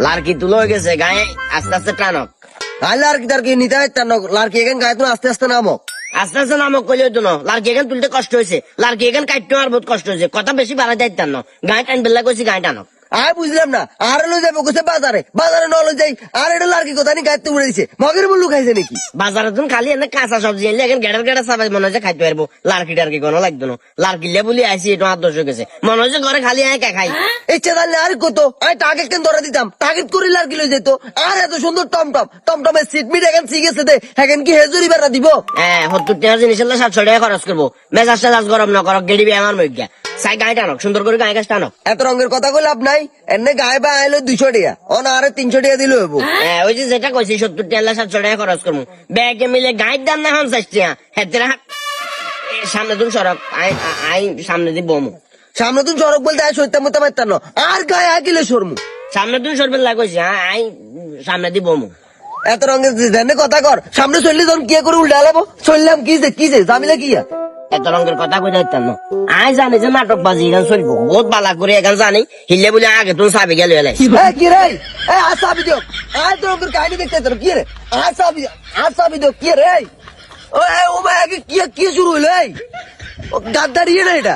লার্কি তুলো হয়ে গেছে গায়ে আস্তে আস্তে টানক। আর লার্কি টার্কি নিতে হয় টানক, লার্কি এখানে গায়ে তুমি আস্তে আস্তে নামক। আস্তে আস্তে নামক কইলে হইতো না, লার্কি এখানে তুলতে কষ্ট হয়েছে, লার্কি এখানে কাটতে আমার বহুত কষ্ট হয়েছে, কথা বেশি বাড়াই যাইতে টান গায়ে টান বেলা কইছি গায়ে টানক। আর বুঝলাম না, আর লই যাবো কোথায় বাজারে, বাজারে ন লই যাই, আর এটা লার্কি কথা নি গায়ে উড়ে দিছে, মগের বললু খাইছে নাকি? বাজারে তুমি খালি এনে কাঁচা সবজি এনে এখন গেড়ার গেড়া চাবাই মনে হচ্ছে খাইতে পারবো, লার্কি টার্কি কোনো লাগতো না, লার্কি লে বলি আইসি এটা আদর্শ গেছে, মনে হচ্ছে ঘরে খালি একা খাই। ইচ্ছে জানলে আর কত আমি টার্গেট কেন ধরে দিতাম, টার্গেট করে লার্কি লই যেত। আর এত সুন্দর টমটম টমটমের সিট মিট এখন শিখেছে দে, এখন কি হেজুরি বেড়া দিব? হ্যাঁ 70 টাকা জিনিস 700 টাকা খরচ করবো, মেজাজ টেজাজ গরম না করক, গেড়িবি আমার মধ্যে সাই গায়ে টানক, সুন্দর করে গায়ে গাছ টানক। এত রঙের কথা কই লাভ নাই, এনে গায়ে বা আইলো 200 টাকা, অন আরে 300 টাকা দিলে হইব। হ্যাঁ ওই যে যেটা কইছি 70 টাকা 700 টাকা খরচ করবো, ব্যাগে মিলে গায়ের দাম না 50 টাকা, হেতেরা সামনে তুমি সড়ক আই সামনে দিব বমু, সামনে তুমি সড়ক বলতে আয় সইতে মতো পারতাম না, আর গায়ে আকিলে সরমু। সামনে তুমি সরবেন লাগছে আই সামনে দিব বমু। এত রঙের ধ্যানে কথা কর, সামনে চললে তখন কি করে উল্টে আলাবো, চললাম কি যে জামিলা কি? এত রঙের কথা কই যাইতাম না, আই জানি যে নাটক বাজি এখান চলবো, বহুত বালা করে এখান জানি, হিলে বলে আগে তুমি চাবি গেল এলাই। কি রে আর চাবি দিও, আর তো রঙের কাহিনী দেখতে তোর কি রে, আর চাবি দিও কি রে? ও ভাই আগে কি শুরু হইলো? ও গাদ্দারি না এটা,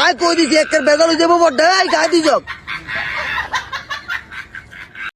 আয় কই দিছি একের বেজাল হয়ে যাবো বড়, গায়ে দি যাও।